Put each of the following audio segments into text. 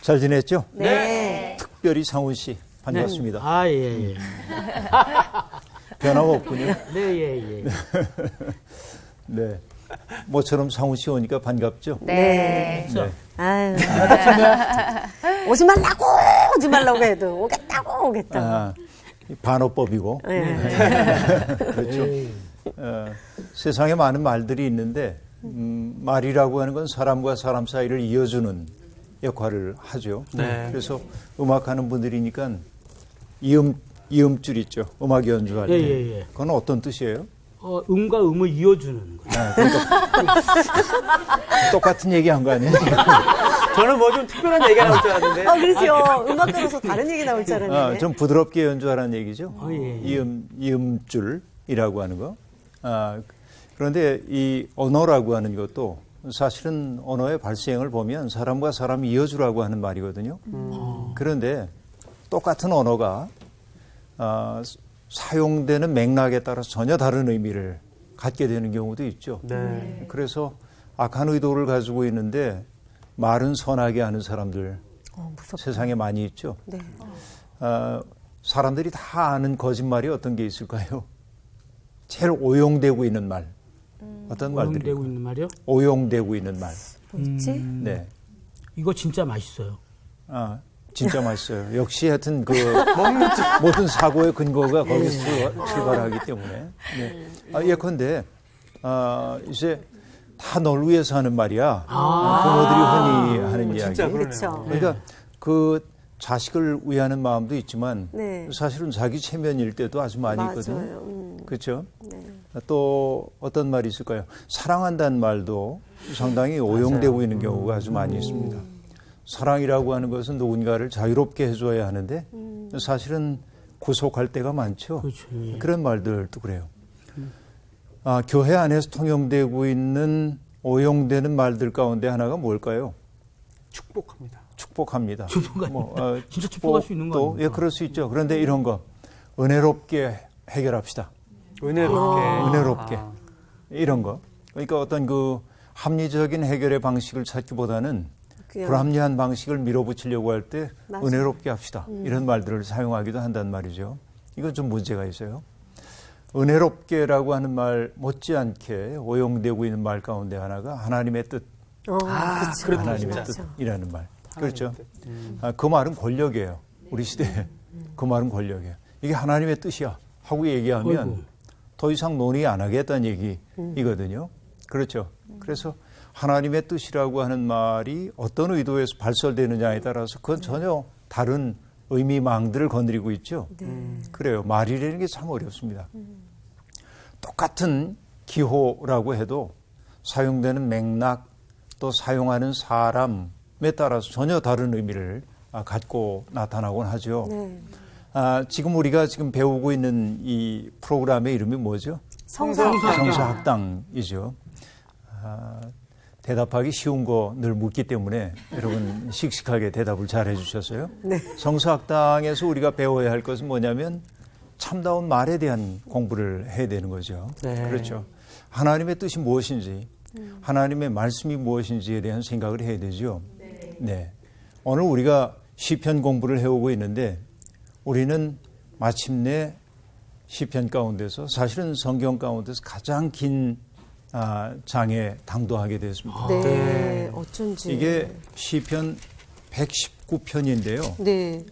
잘 지냈죠? 네. 특별히 상훈 씨 반갑습니다. 네. 아, 예, 예. 변화가 없군요. 네, 예, 예. 네. 모처럼 상훈 씨 오니까 반갑죠? 네. 네. 아유. 오지 말라고 해도 오겠다고 오겠다고. 아, 반어법이고. 네. 그렇죠. 세상에 많은 말들이 있는데 말이라고 하는 건 사람과 사람 사이를 이어주는 역할을 하죠. 네. 그래서 음악하는 분들이니까 이음줄 있죠. 음악 연주할 때. 예. 그건 어떤 뜻이에요? 음과 음을 이어주는 거예요. 그러니까 똑같은 얘기한 거 아니에요? 저는 뭐 좀 특별한 얘기가 나올 줄 알았는데. 그렇죠. 음악 들어서 다른 얘기 나올 줄 알았는데. 좀 부드럽게 연주하라는 얘기죠. 예. 이음줄이라고 하는 거. 그런데 이 언어라고 하는 것도 사실은 언어의 발생을 보면 사람과 사람이 이어주라고 하는 말이거든요. 그런데 똑같은 언어가 사용되는 맥락에 따라서 전혀 다른 의미를 갖게 되는 경우도 있죠. 네. 그래서 악한 의도를 가지고 있는데 말은 선하게 하는 사람들 세상에 많이 있죠. 네. 사람들이 다 아는 거짓말이 어떤 게 있을까요? 제일 오용되고 있는 말. 어떤 말들이? 오용되고 있는 말이요? 오용되고 있는 말. 뭐지? 네. 이거 진짜 맛있어요. 진짜 맛있어요. 역시 하여튼 모든 사고의 근거가 거기서 출발하기 때문에. 네. 예컨대, 이제 다 널 위해서 하는 말이야. 부모들이 흔히 하는 이야기. 진짜 그러네요. 그렇죠. 그러니까 그 자식을 위하는 마음도 있지만 네. 사실은 자기 체면일 때도 아주 많이 있거든요. 맞아요. 그렇죠? 네. 또 어떤 말이 있을까요? 사랑한다는 말도 상당히 오용되고 있는 경우가 아주 많이 있습니다. 사랑이라고 하는 것은 누군가를 자유롭게 해줘야 하는데 사실은 구속할 때가 많죠. 그렇죠. 예. 그런 말들도 그래요. 교회 안에서 통용되고 있는 오용되는 말들 가운데 하나가 뭘까요? 축복합니다. 축복합니다. 진짜 축복할 수 있는 거 또, 아닙니까? 예, 그럴 수 있죠. 그런데 이런 거 은혜롭게 해결합시다. 은혜롭게 이런 거. 그러니까 어떤 그 합리적인 해결의 방식을 찾기보다는 불합리한 방식을 밀어붙이려고 할 때 은혜롭게 합시다. 이런 말들을 사용하기도 한단 말이죠. 이건 좀 문제가 있어요. 은혜롭게라고 하는 말 못지않게 오용되고 있는 말 가운데 하나가 하나님의 뜻. 그렇죠. 하나님의 뜻이라는 말. 그렇죠. 그 말은 권력이에요. 우리 시대에. 그 말은 권력이에요. 이게 하나님의 뜻이야 하고 얘기하면 더 이상 논의 안 하겠다는 얘기이거든요. 그렇죠. 그래서 하나님의 뜻이라고 하는 말이 어떤 의도에서 발설되느냐에 따라서 그건 전혀 다른 의미망들을 건드리고 있죠. 그래요. 말이라는 게 참 어렵습니다. 똑같은 기호라고 해도 사용되는 맥락 또 사용하는 사람에 따라서 전혀 다른 의미를 갖고 나타나곤 하죠. 네. 지금 우리가 지금 배우고 있는 이 프로그램의 이름이 뭐죠? 성서학당이죠. 대답하기 쉬운 거 늘 묻기 때문에 여러분 씩씩하게 대답을 잘 해주셨어요. 네. 성서학당에서 우리가 배워야 할 것은 뭐냐면 참다운 말에 대한 공부를 해야 되는 거죠. 네. 그렇죠. 하나님의 뜻이 무엇인지, 하나님의 말씀이 무엇인지에 대한 생각을 해야 되죠. 네. 오늘 우리가 시편 공부를 해오고 있는데 우리는 마침내 시편 가운데서 사실은 성경 가운데서 가장 긴 장에 당도하게 되었습니다. 네. 어쩐지. 이게 시편 119편인데요. 네.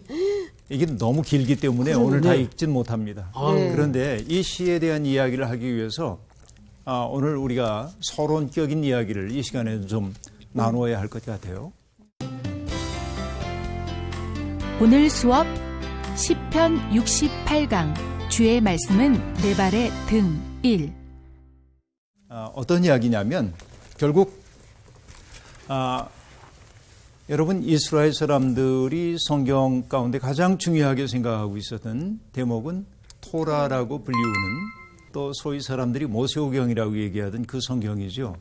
이게 너무 길기 때문에 오늘 다 읽진 못합니다. 네. 그런데 이 시에 대한 이야기를 하기 위해서 오늘 우리가 서론격인 이야기를 이 시간에 좀 나누어야 할 것 같아요. 오늘 수업 시편 68강 주의 말씀은 내 발의 등 1. 어떤 이야기냐면 결국 여러분 이스라엘 사람들이 성경 가운데 가장 중요하게 생각하고 있었던 대목은 토라라고 불리우는 또 소위 사람들이 모세오경이라고 얘기하던 그 성경이죠.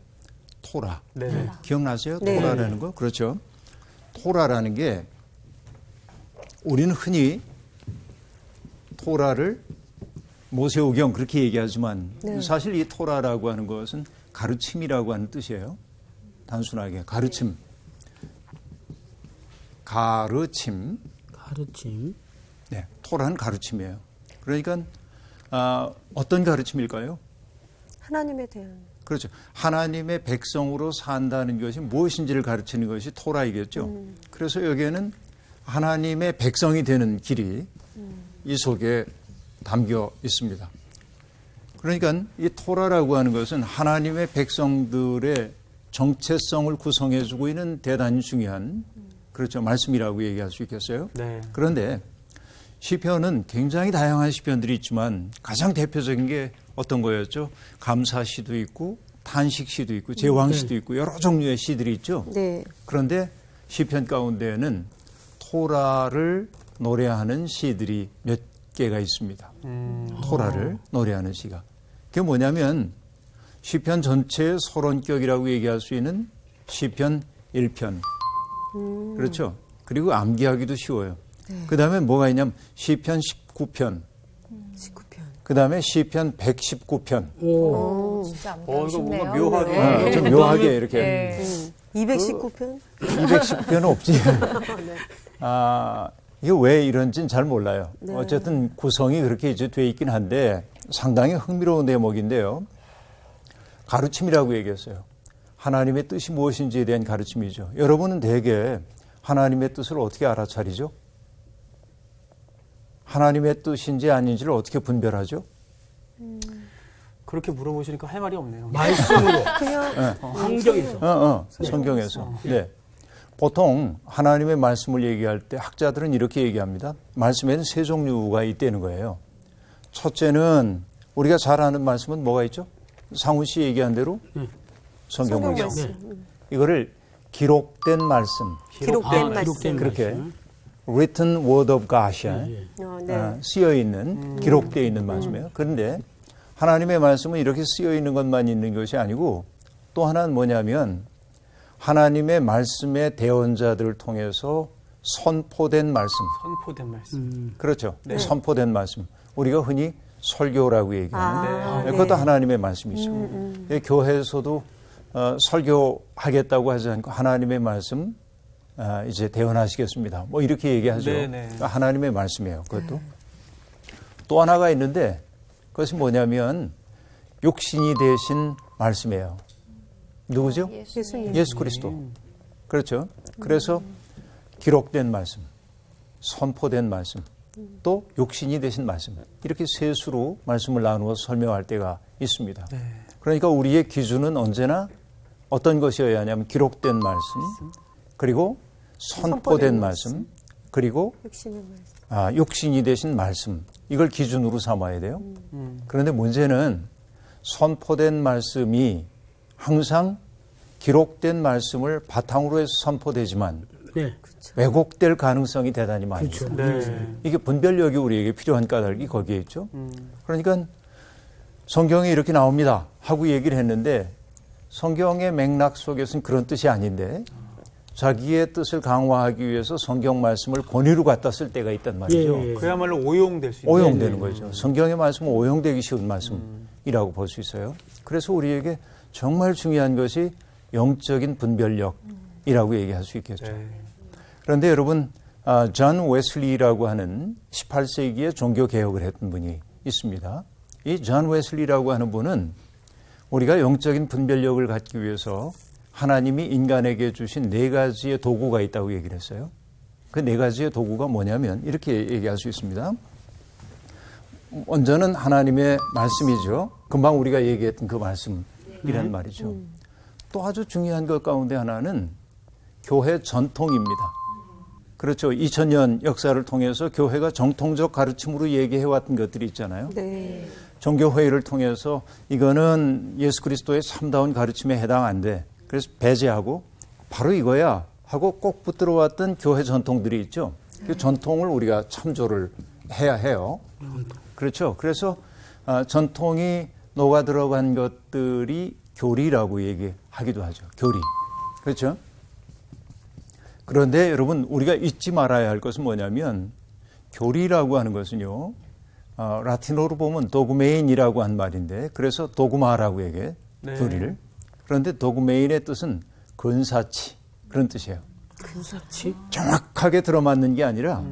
토라. 네. 기억나세요? 네. 토라라는 거? 그렇죠. 토라라는 게 우리는 흔히 토라를 모세오경 그렇게 얘기하지만 사실 이 토라라고 하는 것은 가르침이라고 하는 뜻이에요. 단순하게 가르침. 가르침. 가르침. 네, 토라는 가르침이에요. 그러니까 어떤 가르침일까요? 하나님에 대한. 그렇죠. 하나님의 백성으로 산다는 것이 무엇인지를 가르치는 것이 토라이겠죠. 그래서 여기에는 하나님의 백성이 되는 길이 이 속에 담겨 있습니다. 그러니까 이 토라라고 하는 것은 하나님의 백성들의 정체성을 구성해주고 있는 대단히 중요한 그렇죠. 말씀이라고 얘기할 수 있겠어요. 네. 그런데 시편은 굉장히 다양한 시편들이 있지만 가장 대표적인 게 어떤 거였죠? 감사시도 있고 탄식시도 있고 제왕시도 있고 여러 종류의 시들이 있죠. 네. 그런데 시편 가운데에는 토라를 노래하는 시들이 몇 개가 있습니다. 토라를 노래하는 시가. 그게 뭐냐면 시편 전체의 서론격이라고 얘기할 수 있는 시편 1편. 그렇죠. 그리고 암기하기도 쉬워요. 그 다음에 뭐가 있냐면 시편 19편. 19편. 그 다음에 시편 119편. 오. 진짜 안 이거 쉽네요. 뭔가 묘하게. 좀 묘하게 이렇게. 네. 219편? 210편은 없지. 이게 왜 이런지는 잘 몰라요. 네. 어쨌든 구성이 그렇게 이제 돼 있긴 한데 상당히 흥미로운 대목인데요. 가르침이라고 얘기했어요. 하나님의 뜻이 무엇인지에 대한 가르침이죠. 여러분은 대개 하나님의 뜻을 어떻게 알아차리죠? 하나님의 뜻인지 아닌지를 어떻게 분별하죠? 그렇게 물어보시니까 할 말이 없네요. 말씀으로. 그냥 성경에서. 성경에서. 네. 보통 하나님의 말씀을 얘기할 때 학자들은 이렇게 얘기합니다. 말씀에는 세 종류가 있다는 거예요. 첫째는 우리가 잘 아는 말씀은 뭐가 있죠? 상훈 씨 얘기한 대로 성경 성경 말씀. 말씀. 이거를 기록된 말씀. 기록된 말씀. 기록된 그렇게 말씀. written word of God이야. 네. 쓰여 있는 기록되어 있는 말씀이에요. 그런데 하나님의 말씀은 이렇게 쓰여 있는 것만 있는 것이 아니고 또 하나는 뭐냐면 하나님의 말씀의 대언자들을 통해서 선포된 말씀. 선포된 말씀. 그렇죠. 선포된 말씀. 우리가 흔히 설교라고 얘기하는 그것도 하나님의 말씀이죠. 교회에서도 설교하겠다고 하지 않고 하나님의 말씀 이제 대언하시겠습니다. 뭐 이렇게 얘기하죠. 그러니까 하나님의 말씀이에요. 그것도. 또 하나가 있는데 그것이 뭐냐면 육신이 되신 말씀이에요. 누구죠? 예수님. 예수 그리스도. 그렇죠. 그래서 기록된 말씀, 선포된 말씀, 또 육신이 되신 말씀. 이렇게 세 수로 말씀을 나누어 설명할 때가 있습니다. 그러니까 우리의 기준은 언제나 어떤 것이어야 하냐면 기록된 말씀, 그리고 선포된 말씀, 그리고 육신의 말씀. 육신이 되신 말씀. 이걸 기준으로 삼아야 돼요. 그런데 문제는 선포된 말씀이 항상 기록된 말씀을 바탕으로 해서 선포되지만 네. 왜곡될 가능성이 대단히 많이 있어요. 네. 이게 분별력이 우리에게 필요한 까닭이 거기에 있죠. 그러니까 성경에 이렇게 나옵니다 하고 얘기를 했는데 성경의 맥락 속에서는 그런 뜻이 아닌데 자기의 뜻을 강화하기 위해서 성경 말씀을 권위로 갖다 쓸 때가 있단 말이죠. 예, 예. 그야말로 오용될 수 있는. 오용되는 거죠. 성경의 말씀은 오용되기 쉬운 말씀이라고 볼 수 있어요. 그래서 우리에게 정말 중요한 것이 영적인 분별력이라고 얘기할 수 있겠죠. 네. 그런데 여러분, 존 웨슬리라고 하는 18세기에 종교 개혁을 했던 분이 있습니다. 이 존 웨슬리라고 하는 분은 우리가 영적인 분별력을 갖기 위해서 하나님이 인간에게 주신 네 가지의 도구가 있다고 얘기를 했어요. 그 네 가지의 도구가 뭐냐면 이렇게 얘기할 수 있습니다. 먼저는 하나님의 말씀이죠. 금방 우리가 얘기했던 그 말씀이란 말이죠. 또 아주 중요한 것 가운데 하나는 교회 전통입니다. 그렇죠. 2000년 역사를 통해서 교회가 정통적 가르침으로 얘기해왔던 것들이 있잖아요. 네. 종교회의를 통해서 이거는 예수 그리스도의 참다운 가르침에 해당 안 돼. 그래서 배제하고 바로 이거야 하고 꼭 붙들어 왔던 교회 전통들이 있죠. 그 전통을 우리가 참조를 해야 해요. 그렇죠. 그래서 전통이 녹아 들어간 것들이 교리라고 얘기하기도 하죠. 교리. 그렇죠. 그런데 여러분 우리가 잊지 말아야 할 것은 뭐냐면 교리라고 하는 것은요. 라틴어로 보면 도구메인이라고 한 말인데 그래서 도구마라고 얘기해. 교리를. 그런데 도구메인의 뜻은 근사치 그런 뜻이에요. 그렇지. 정확하게 들어맞는 게 아니라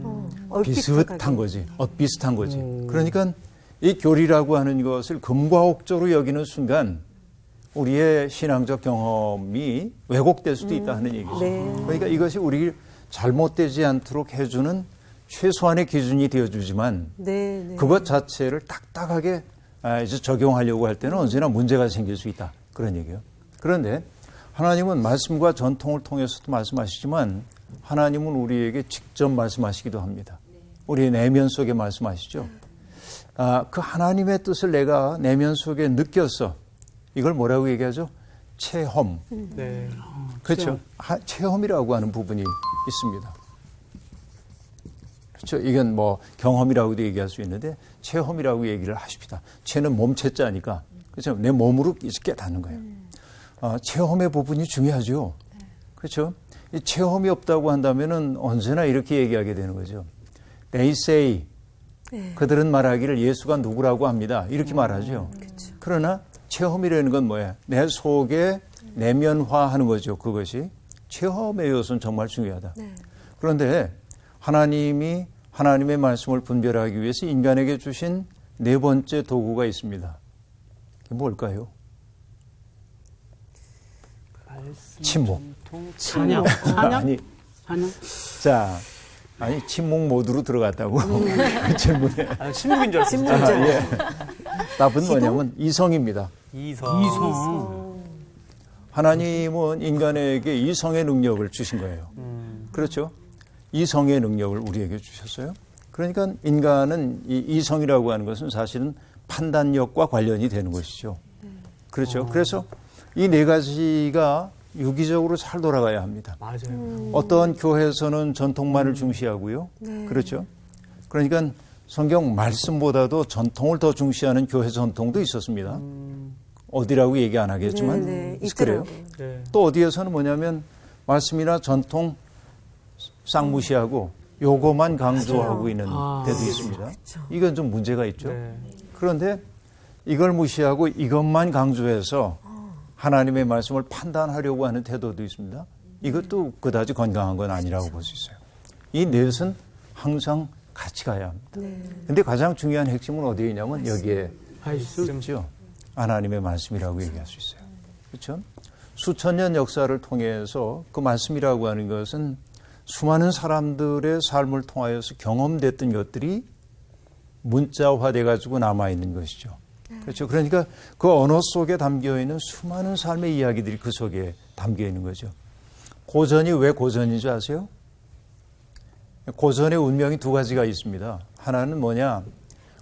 비슷한 얼핏하게. 거지. 비슷한 거지. 그러니까 이 교리라고 하는 것을 금과 옥조로 여기는 순간 우리의 신앙적 경험이 왜곡될 수도 있다 하는 얘기죠. 네. 그러니까 이것이 우리 잘못되지 않도록 해주는 최소한의 기준이 되어주지만 네, 네. 그것 자체를 딱딱하게 이제 적용하려고 할 때는 언제나 문제가 생길 수 있다. 그런 얘기예요. 그런데 하나님은 말씀과 전통을 통해서도 말씀하시지만 하나님은 우리에게 직접 말씀하시기도 합니다. 우리의 내면 속에 말씀하시죠. 그 하나님의 뜻을 내가 내면 속에 느꼈어. 이걸 뭐라고 얘기하죠? 체험. 네. 그렇죠. 체험이라고 하는 부분이 있습니다. 그렇죠. 이건 뭐 경험이라고도 얘기할 수 있는데 체험이라고 얘기를 하십니다. 체는 몸체자니까 그렇죠. 내 몸으로 깨닫는 거예요. 체험의 부분이 중요하죠. 그렇죠. 이 체험이 없다고 한다면은 언제나 이렇게 얘기하게 되는 거죠. They say 그들은 말하기를 예수가 누구라고 합니다. 이렇게 말하죠. 그러나 체험이라는 건 뭐야? 내 속에 내면화하는 거죠. 그것이 체험의 요소는 정말 중요하다. 그런데 하나님이 하나님의 말씀을 분별하기 위해서 인간에게 주신 네 번째 도구가 있습니다. 그게 뭘까요? 침묵. 찬양. 아니, 찬양. 자, 아니 침묵 모드로 들어갔다고 그 질문에. 침묵인 줄 알았어요. 신문자. 예. 답은 뭐냐면 이성입니다. 이성. 하나님은 인간에게 이성의 능력을 주신 거예요. 그렇죠? 이성의 능력을 우리에게 주셨어요. 그러니까 인간은 이 이성이라고 하는 것은 사실은 판단력과 관련이 되는 것이죠. 그렇죠? 그래서 이 네 가지가 유기적으로 잘 돌아가야 합니다. 맞아요. 어떤 교회에서는 전통만을 중시하고요. 그렇죠? 그러니까 성경 말씀보다도 전통을 더 중시하는 교회 전통도 있었습니다. 어디라고 얘기 안 하겠지만 네, 네. 그래요. 네. 또 어디에서는 뭐냐면 말씀이나 전통 싹 무시하고 요거만 강조하고 있는 데도 있습니다. 이건 좀 문제가 있죠. 네. 그런데 이걸 무시하고 이것만 강조해서 하나님의 말씀을 판단하려고 하는 태도도 있습니다. 이것도 그다지 건강한 건 아니라고 볼 수 있어요. 이 넷은 항상 같이 가야 합니다. 그런데 가장 중요한 핵심은 어디에 있냐면 여기에 있죠. 하나님의 말씀이라고 얘기할 수 있어요. 그렇죠? 수천 년 역사를 통해서 그 말씀이라고 하는 것은 수많은 사람들의 삶을 통하여서 경험됐던 것들이 문자화돼 가지고 남아있는 것이죠. 그렇죠. 그러니까 그 언어 속에 담겨있는 수많은 삶의 이야기들이 그 속에 담겨있는 거죠. 고전이 왜 고전인 줄 아세요? 고전의 운명이 두 가지가 있습니다. 하나는 뭐냐?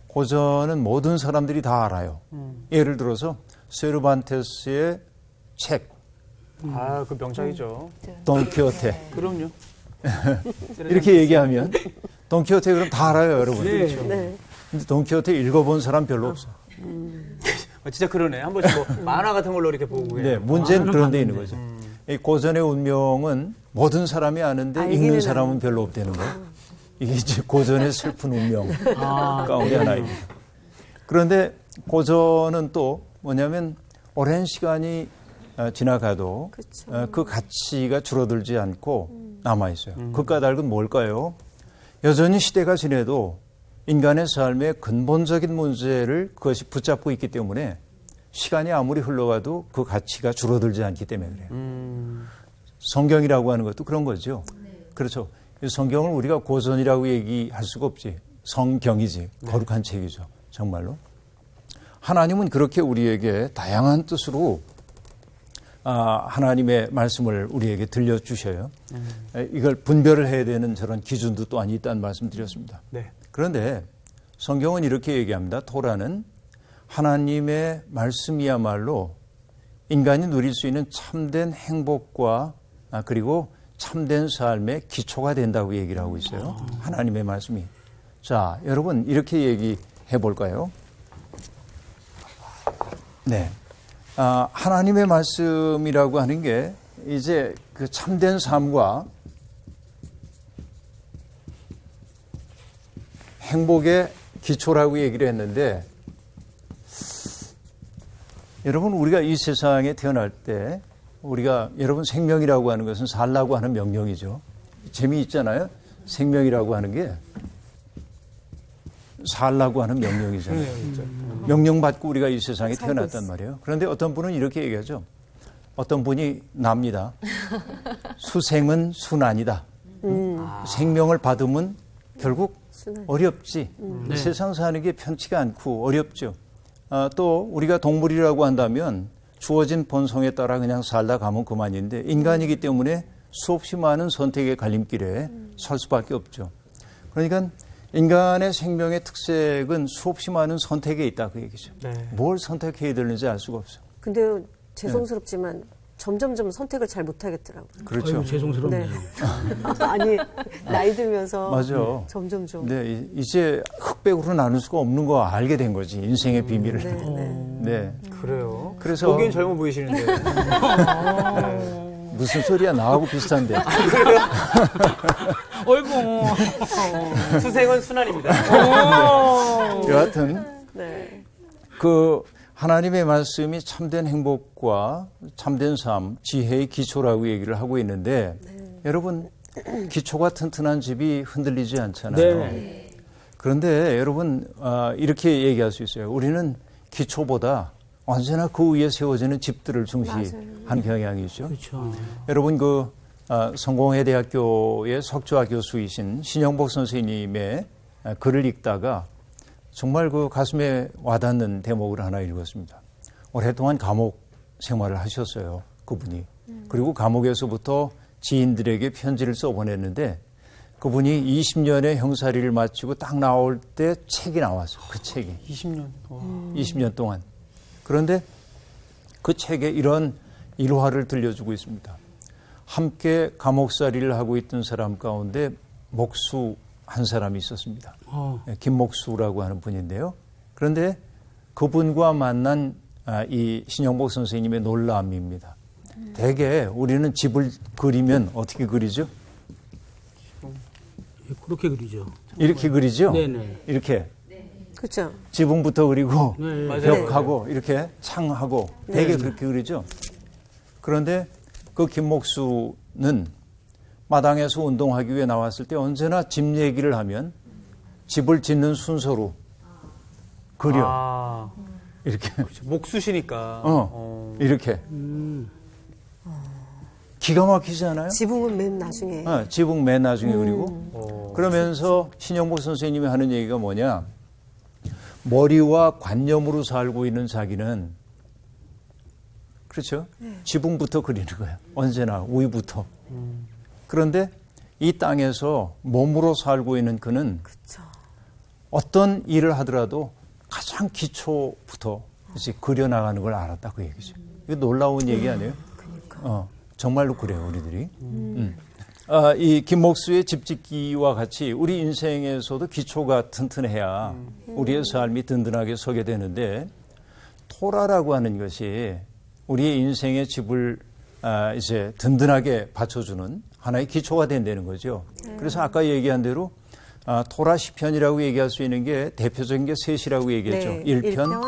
고전은 모든 사람들이 다 알아요. 예를 들어서 세르반테스의 책 그 명작이죠. 돈키호테 그럼요. 이렇게 얘기하면 돈키호테 그럼 다 알아요, 여러분. 그렇죠. 네. 근데 돈키호테 읽어본 사람 별로 없어. 진짜 그러네. 한 번씩 뭐 만화 같은 걸로 이렇게 보고. 네, 문제는 그런 데 있는 거죠. 이 고전의 운명은 모든 사람이 아는데 읽는 사람은 별로 없다는 거예요. 이게 이제 고전의 슬픈 운명 가운데 하나입니다. 그런데 고전은 또 뭐냐면 오랜 시간이 지나가도 그 가치가 줄어들지 않고 남아있어요. 그 까닭은 뭘까요? 여전히 시대가 지내도 인간의 삶의 근본적인 문제를 그것이 붙잡고 있기 때문에 시간이 아무리 흘러가도 그 가치가 줄어들지 않기 때문에 그래요. 성경이라고 하는 것도 그런 거죠. 그렇죠. 이 성경을 우리가 고전이라고 얘기할 수가 없지. 성경이지. 거룩한 책이죠. 정말로. 하나님은 그렇게 우리에게 다양한 뜻으로 하나님의 말씀을 우리에게 들려주셔요. 이걸 분별을 해야 되는 저런 기준도 또한 있다는 말씀 드렸습니다. 네. 그런데 성경은 이렇게 얘기합니다. 토라는 하나님의 말씀이야말로 인간이 누릴 수 있는 참된 행복과 그리고 참된 삶의 기초가 된다고 얘기를 하고 있어요. 하나님의 말씀이. 자, 여러분 이렇게 얘기해 볼까요? 네. 하나님의 말씀이라고 하는 게 이제 그 참된 삶과 행복의 기초라고 얘기를 했는데 여러분 우리가 이 세상에 태어날 때 우리가 여러분 생명이라고 하는 것은 살라고 하는 명령이죠. 재미있잖아요. 생명이라고 하는 게 살라고 하는 명령이잖아요. 명령받고 우리가 이 세상에 태어났단 말이에요. 그런데 어떤 분은 이렇게 얘기하죠. 어떤 분이 납니다. 수생은 순환이다. 생명을 받으면 결국 어렵지. 세상 사는 게 편치가 않고 어렵죠. 또 우리가 동물이라고 한다면 주어진 본성에 따라 그냥 살다 가면 그만인데 인간이기 때문에 수없이 많은 선택의 갈림길에 설 수밖에 없죠. 그러니까 인간의 생명의 특색은 수없이 많은 선택에 있다 그 얘기죠. 네. 뭘 선택해야 되는지 알 수가 없어요. 근데 죄송스럽지만 점점점 선택을 잘 못하겠더라고요. 그렇죠. 아유, 죄송스럽네요. 네. 아니 나이 들면서 맞아. 점점점. 네, 이제 흑백으로 나눌 수가 없는 거 알게 된 거지 인생의 비밀을. 네, 네. 네. 그래요. 그래서 보기엔 젊어 보이시는데. 네. 무슨 소리야 나하고 비슷한데. 어이구. 수생은 순환입니다. 여하튼 네. 그 하나님의 말씀이 참된 행복과 참된 삶, 지혜의 기초라고 얘기를 하고 있는데 여러분 기초가 튼튼한 집이 흔들리지 않잖아요. 네. 그런데 여러분 이렇게 얘기할 수 있어요. 우리는 기초보다 언제나 그 위에 세워지는 집들을 중시한 경향이 있죠. 그렇죠. 여러분 그 성공회대학교의 석좌 교수이신 신영복 선생님의 글을 읽다가 정말 그 가슴에 와닿는 대목을 하나 읽었습니다. 오랫동안 감옥 생활을 하셨어요. 그분이. 그리고 감옥에서부터 지인들에게 편지를 써보냈는데 그분이 20년의 형사리를 마치고 딱 나올 때 책이 나왔어요. 그 책이. 20년. 20년 동안. 그런데 그 책에 이런 일화를 들려주고 있습니다. 함께 감옥살이를 하고 있던 사람 가운데 목수 한 사람이 있었습니다. 김목수라고 하는 분인데요. 그런데 그분과 만난 이 신영복 선생님의 놀라움입니다. 대개 우리는 집을 그리면 어떻게 그리죠? 그렇게 그리죠. 이렇게 그리죠? 네네. 이렇게 그렇죠. 지붕부터 그리고 네. 벽하고 이렇게 창하고 대개 그렇게 그리죠. 그런데 그 김목수는 마당에서 운동하기 위해 나왔을 때 언제나 집 얘기를 하면 집을 짓는 순서로 그려. 이렇게. 그렇죠. 목수시니까. 이렇게. 기가 막히지 않아요? 지붕은 맨 나중에. 지붕 맨 나중에 그리고. 그러면서 신영복 선생님이 하는 얘기가 뭐냐. 머리와 관념으로 살고 있는 자기는 그렇죠? 지붕부터 그리는 거예요. 언제나 위부터. 그런데 이 땅에서 몸으로 살고 있는 그는 그쵸. 어떤 일을 하더라도 가장 기초부터 이제 그려나가는 걸 알았다 그 얘기죠. 이거 놀라운 얘기 아니에요? 그러니까. 정말로 그래요 우리들이. 이 김목수의 집짓기와 같이 우리 인생에서도 기초가 튼튼해야 우리의 삶이 든든하게 서게 되는데 토라라고 하는 것이 우리의 인생의 집을 이제 든든하게 받쳐주는 하나의 기초가 된다는 거죠. 그래서 아까 얘기한 대로 토라 시편이라고 얘기할 수 있는 게 대표적인 게 셋이라고 얘기했죠. 네. 1편,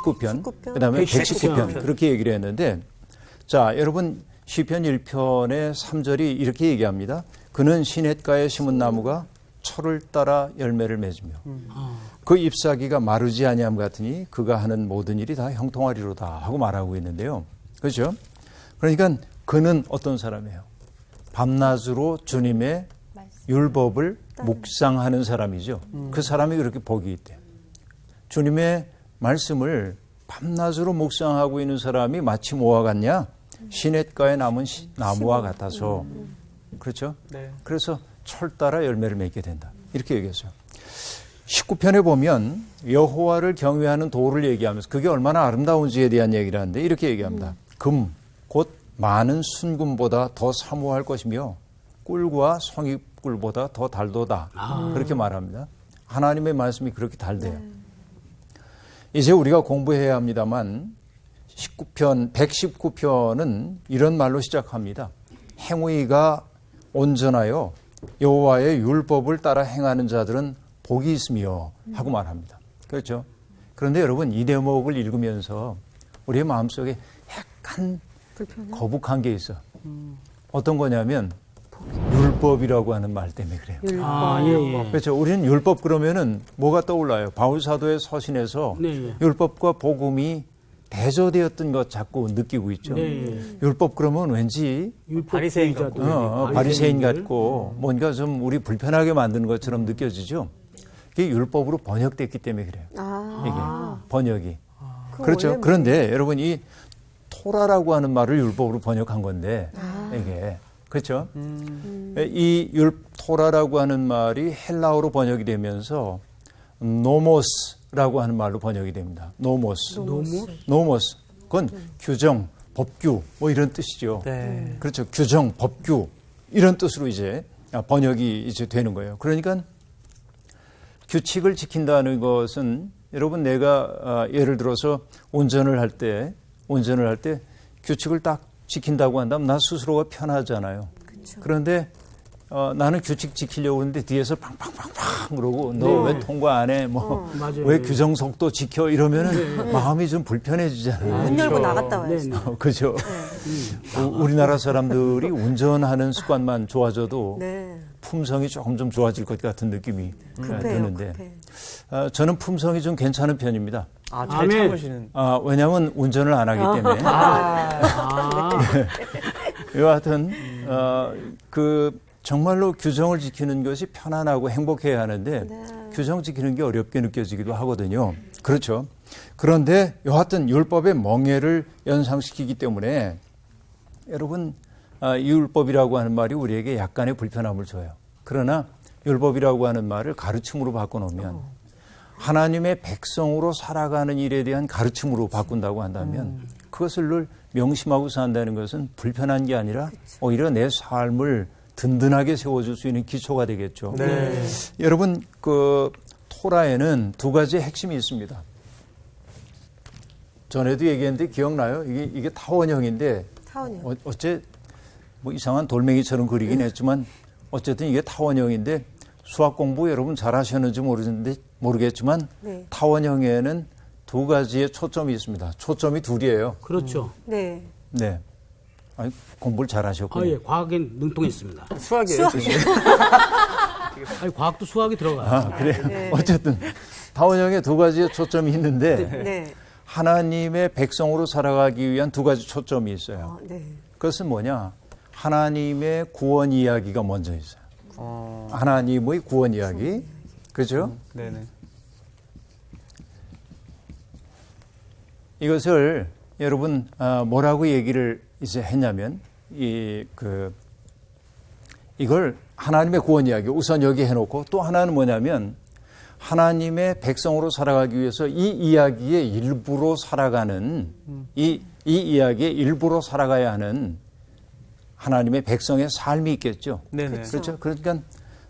19편, 그다음에 119편 그렇게 얘기를 했는데 자 여러분 시편 1편의 3절이 이렇게 얘기합니다. 그는 시냇가에 심은 나무가 철을 따라 열매를 맺으며 그 잎사귀가 마르지 아니함 같으니 그가 하는 모든 일이 다 형통하리로다 하고 말하고 있는데요. 그렇죠? 그러니까 그는 어떤 사람이에요? 밤낮으로 주님의 율법을 묵상하는 사람이죠. 그 사람이 그렇게 복이 있대요. 주님의 말씀을 밤낮으로 묵상하고 있는 사람이 마치 뭐와 같냐? 시냇가에 남은 나무와 같아서 그렇죠? 네. 그래서 철 따라 열매를 맺게 된다. 이렇게 얘기했어요. 19편에 보면 여호와를 경외하는 도를 얘기하면서 그게 얼마나 아름다운지에 대한 얘기를 하는데 이렇게 얘기합니다. 금, 곧 많은 순금보다 더 사모할 것이며 꿀과 송이꿀보다 더 달도다. 그렇게 말합니다. 하나님의 말씀이 그렇게 달대요. 이제 우리가 공부해야 합니다만 119편은 이런 말로 시작합니다. 행위가 온전하여 여호와의 율법을 따라 행하는 자들은 복이 있으며 하고 말합니다. 그렇죠? 그런데 여러분 이 대목을 읽으면서 우리의 마음속에 약간 불편해. 거북한 게 있어. 어떤 거냐면 율법이라고 하는 말 때문에 그래요. 율법. 아, 예, 예. 그렇죠. 우리는 율법 그러면은 뭐가 떠올라요? 바울사도의 서신에서 네, 예. 율법과 복음이 대조되었던 것 자꾸 느끼고 있죠. 네, 예. 율법 그러면 왠지 바리새인 같고. 바리새인 같고 뭔가 좀 우리 불편하게 만드는 것처럼 느껴지죠. 이게 율법으로 번역됐기 때문에 그래요. 이게 번역이. 그렇죠. 그런데 여러분 이 토라라고 하는 말을 율법으로 번역한 건데 이게 그렇죠. 이 토라라고 하는 말이 헬라어로 번역이 되면서 노모스라고 하는 말로 번역이 됩니다. 노모스. 그건 규정, 법규 뭐 이런 뜻이죠. 네. 그렇죠. 규정, 법규 이런 뜻으로 이제 번역이 이제 되는 거예요. 그러니까 규칙을 지킨다는 것은 여러분 내가 예를 들어서 운전을 할 때 규칙을 딱 지킨다고 한다면 나 스스로가 편하잖아요. 그런데 나는 규칙 지키려고 하는데 뒤에서 팡팡팡팡 그러고 너 왜 통과 안 해? 뭐 왜 규정 속도 지켜? 이러면은 마음이 좀 불편해지잖아요. 문 열고 나갔다 와야지. 그죠? 우리나라 사람들이 운전하는 습관만 좋아져도 네. 품성이 조금 좀 좋아질 것 같은 느낌이 급해요, 드는데 급해. 저는 품성이 좀 괜찮은 편입니다. 아, 잘 참으시는. 왜냐하면 운전을 안 하기 때문에. 여하튼 정말로 규정을 지키는 것이 편안하고 행복해야 하는데 규정 지키는 게 어렵게 느껴지기도 하거든요. 그렇죠. 그런데 여하튼 율법의 멍에를 연상시키기 때문에 여러분 이 율법이라고 하는 말이 우리에게 약간의 불편함을 줘요. 그러나 율법이라고 하는 말을 가르침으로 바꿔놓으면 하나님의 백성으로 살아가는 일에 대한 가르침으로 바꾼다고 한다면 그것을 늘 명심하고 산다는 것은 불편한 게 아니라 오히려 내 삶을 든든하게 세워줄 수 있는 기초가 되겠죠. 네. 여러분 그 토라에는 두 가지의 핵심이 있습니다. 전에도 얘기했는데 기억나요? 이게 타원형인데 타원형. 어째 뭐 이상한 돌멩이처럼 그리긴 했지만 어쨌든 이게 타원형인데 수학 공부 여러분 잘 하셨는지 모르겠지만 네. 타원형에는 두 가지의 초점이 있습니다. 초점이 둘이에요. 그렇죠. 네. 네. 아니, 공부를 잘 하셨군요. 예. 과학엔 능통했습니다. 수학이에요. 아니, 과학도 수학이 들어가요. 그래요. 네. 어쨌든 타원형에 두 가지의 초점이 있는데 네. 하나님의 백성으로 살아가기 위한 두 가지 초점이 있어요. 네. 그것은 뭐냐? 하나님의 구원 이야기가 먼저 있어요. 하나님의 구원 이야기. 그죠? 네네. 이것을 여러분 뭐라고 얘기를 이제 했냐면 이걸 하나님의 구원 이야기 우선 여기 해놓고 또 하나는 뭐냐면 하나님의 백성으로 살아가기 위해서 이 이야기의 일부로 살아가는 이 이야기의 일부로 살아가야 하는 하나님의 백성의 삶이 있겠죠. 네네. 그렇죠. 그러니까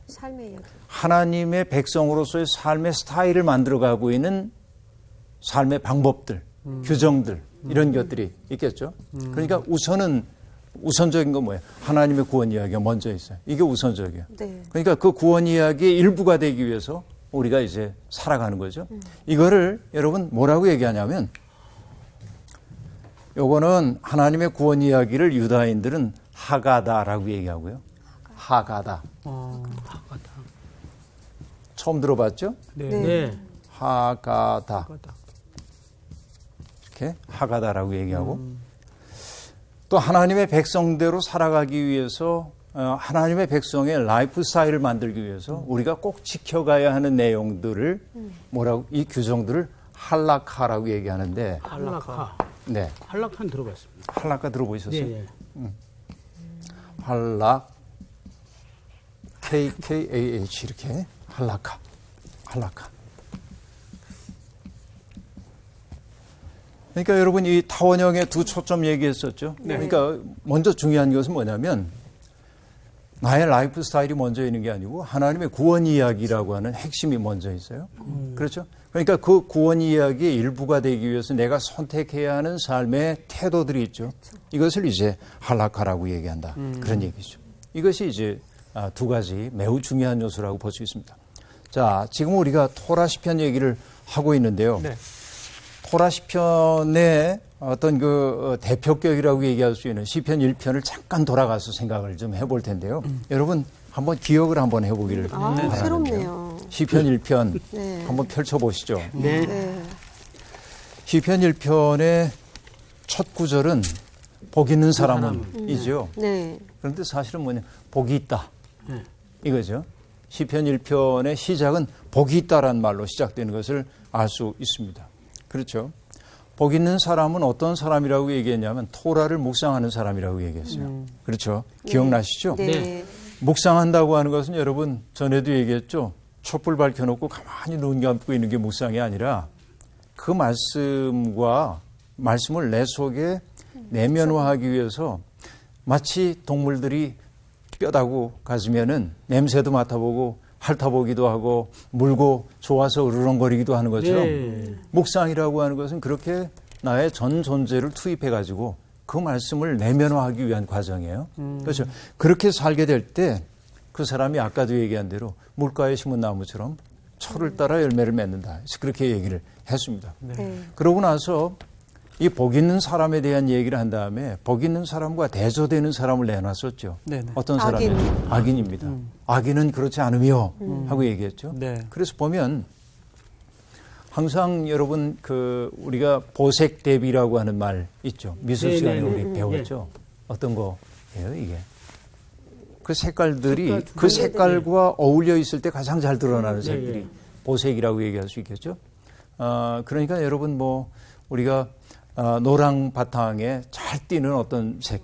삶의 이야기. 하나님의 백성으로서의 삶의 스타일을 만들어가고 있는 삶의 방법들, 규정들 이런 것들이 있겠죠. 그러니까 우선적인 건 뭐예요? 하나님의 구원 이야기가 먼저 있어요. 이게 우선적이에요. 네. 그러니까 그 구원 이야기의 일부가 되기 위해서 우리가 이제 살아가는 거죠. 이거를 여러분 뭐라고 얘기하냐면 요거는 하나님의 구원 이야기를 유다인들은 하가다라고 얘기하고요. 하가다. 처음 들어봤죠? 네. 네. 네. 하가다. 이렇게 하가다라고 얘기하고 또 하나님의 백성대로 살아가기 위해서 하나님의 백성의 라이프 스타일을 만들기 위해서 우리가 꼭 지켜가야 하는 내용들을 뭐라고 이 규정들을 할라카라고 얘기하는데 할라카. 네. 할라카는 들어봤습니다. 할라카 들어보셨어요? 네. 할락 KKAH 이렇게 할라카. 그러니까 여러분 이 타원형의 두 초점 얘기했었죠. 네. 그러니까 먼저 중요한 것은 뭐냐면 나의 라이프 스타일이 먼저 있는 게 아니고 하나님의 구원 이야기라고 하는 핵심이 먼저 있어요. 그렇죠? 그러니까 그 구원 이야기의 일부가 되기 위해서 내가 선택해야 하는 삶의 태도들이 있죠. 이것을 이제 할라카라고 얘기한다. 그런 얘기죠. 이것이 이제 두 가지 매우 중요한 요소라고 볼 수 있습니다. 자, 지금 우리가 토라 시편 얘기를 하고 있는데요. 네. 토라 시편에 어떤 그 대표격이라고 얘기할 수 있는 시편 1편을 잠깐 돌아가서 생각을 좀 해볼 텐데요. 여러분 한번 기억을 한번 해보기를 바라는데요. 새롭네요. 시편 1편 네. 한번 펼쳐보시죠. 네. 네. 시편 1편의 첫 구절은 복 있는 사람은이죠. 네. 그런데 사실은 뭐냐, 복이 있다 네. 이거죠. 시편 1편의 시작은 복이 있다라는 말로 시작되는 것을 알 수 있습니다. 그렇죠. 복 있는 사람은 어떤 사람이라고 얘기했냐면 토라를 묵상하는 사람이라고 얘기했어요. 그렇죠. 기억나시죠? 네. 묵상한다고 하는 것은 여러분 전에도 얘기했죠. 촛불 밝혀놓고 가만히 눈 감고 있는 게 묵상이 아니라 그 말씀을 내 속에 내면화하기 위해서 마치 동물들이 뼈다구 가지면은 냄새도 맡아보고 핥아보기도 하고 물고 좋아서 으르렁거리기도 하는 것처럼 네. 묵상이라고 하는 것은 그렇게 나의 전 존재를 투입해가지고 그 말씀을 내면화하기 위한 과정이에요. 그렇죠. 그렇게 살게 될 때 그 사람이 아까도 얘기한 대로 물가에 심은 나무처럼 철을 따라 열매를 맺는다. 그렇게 얘기를 했습니다. 네. 그러고 나서 이 복 있는 사람에 대한 얘기를 한 다음에 복 있는 사람과 대조되는 사람을 내놨었죠. 네네. 어떤 악인. 사람이요? 악인입니다. 악인은 그렇지 않으며 하고 얘기했죠. 네. 그래서 보면 항상 여러분 우리가 보색 대비라고 하는 말 있죠. 미술 네, 시간에 네, 우리 네. 배웠죠. 어떤 거예요 이게? 그 색깔들이 색깔, 그 색깔과 어울려 있을 때 가장 잘 드러나는 네, 색들이 네. 보색이라고 얘기할 수 있겠죠. 그러니까 여러분 우리가 노랑 바탕에 잘 띄는 어떤 색,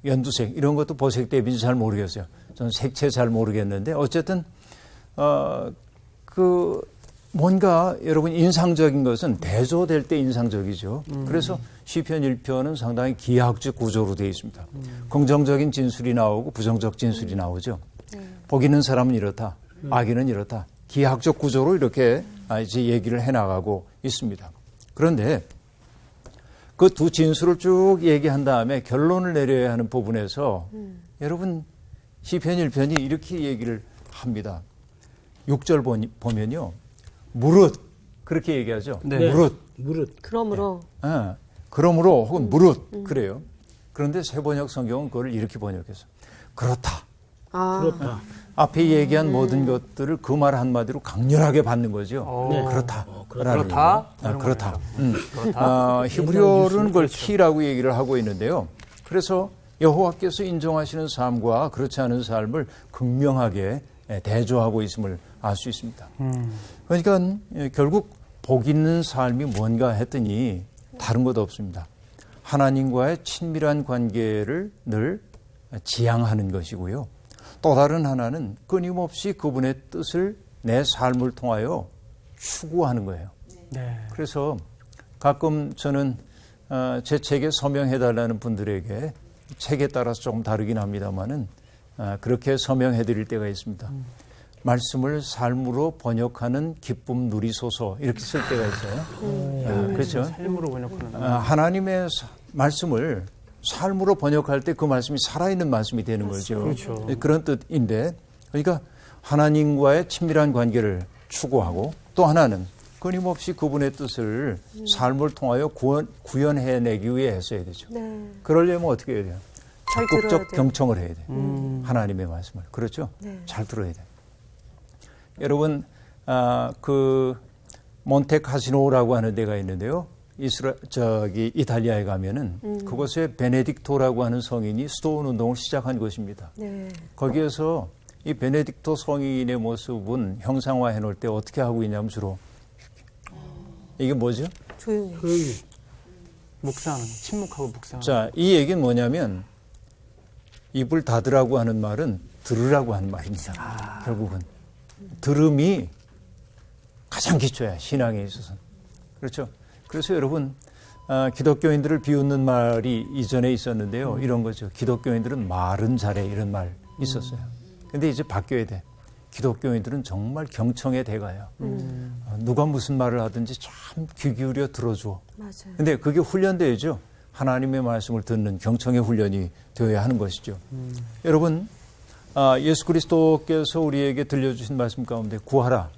연두색 이런 것도 보색 대비인지 잘 모르겠어요. 저는 색채 잘 모르겠는데 어쨌든 뭔가 여러분 인상적인 것은 대조될 때 인상적이죠. 그래서 시편 1편은 상당히 기하학적 구조로 되어 있습니다. 긍정적인 진술이 나오고 부정적 진술이 나오죠. 복 있는 사람은 이렇다. 악인은 이렇다. 기하학적 구조로 이렇게 이제 얘기를 해나가고 있습니다. 그런데 그 두 진술을 쭉 얘기한 다음에 결론을 내려야 하는 부분에서 여러분 시편 1편이 이렇게 얘기를 합니다. 6절 보면요. 무릇 그렇게 얘기하죠. 네. 무릇. 그러므로 그러므로 혹은 무릇 그래요. 그런데 세번역 성경은 그걸 이렇게 번역해서 그렇다. 그렇다. 앞에 얘기한 모든 것들을 그 말 한마디로 강렬하게 받는 거죠. 네. 그렇다. 그렇다. 그렇다. 히브리어로는 그걸 키라고 얘기를 하고 있는데요. 그래서 여호와께서 인정하시는 삶과 그렇지 않은 삶을 극명하게 대조하고 있음을 알 수 있습니다. 그러니까 결국 복 있는 삶이 뭔가 했더니 다른 것 없습니다. 하나님과의 친밀한 관계를 늘 지향하는 것이고요. 또 다른 하나는 끊임없이 그분의 뜻을 내 삶을 통하여 추구하는 거예요. 네. 그래서 가끔 저는 제 책에 서명해달라는 분들에게 책에 따라서 조금 다르긴 합니다만은 그렇게 서명해드릴 때가 있습니다. 말씀을 삶으로 번역하는 기쁨 누리소서 이렇게 쓸 때가 있어요. 그렇죠. 삶으로 번역하는. 하나님의 말씀을 삶으로 번역할 때 그 말씀이 살아있는 말씀이 되는 거죠. 그렇죠. 그런 뜻인데 그러니까 하나님과의 친밀한 관계를 추구하고 또 하나는 끊임없이 그분의 뜻을 삶을 통하여 구현해내기 위해 했어야 되죠. 네. 그러려면 어떻게 해야 돼요? 잘 들어야 적극적 돼요. 경청을 해야 돼요. 하나님의 말씀을. 그렇죠? 네. 잘 들어야 돼요. 여러분 몬테카시노라고 하는 데가 있는데요. 이탈리아에 가면은 그곳에 베네딕토라고 하는 성인이 스토운 운동을 시작한 곳입니다. 네. 거기에서 이 베네딕토 성인의 모습은 형상화해 놓을 때 어떻게 하고 있냐면 주로 이게 뭐죠? 조용히. 묵상하는, 침묵하고 묵상하는. 자, 이 얘기는 뭐냐면 입을 닫으라고 하는 말은 들으라고 하는 말입니다. 결국은 들음이 가장 기초야 신앙에 있어서는. 그렇죠? 그래서 여러분 기독교인들을 비웃는 말이 이전에 있었는데요. 이런 거죠. 기독교인들은 말은 잘해 이런 말 있었어요. 근데 이제 바뀌어야 돼. 기독교인들은 정말 경청의 대가야. 누가 무슨 말을 하든지 참 귀 기울여 들어줘. 맞아요. 근데 그게 훈련되어야죠. 하나님의 말씀을 듣는 경청의 훈련이 되어야 하는 것이죠. 여러분 예수 그리스도께서 우리에게 들려주신 말씀 가운데 구하라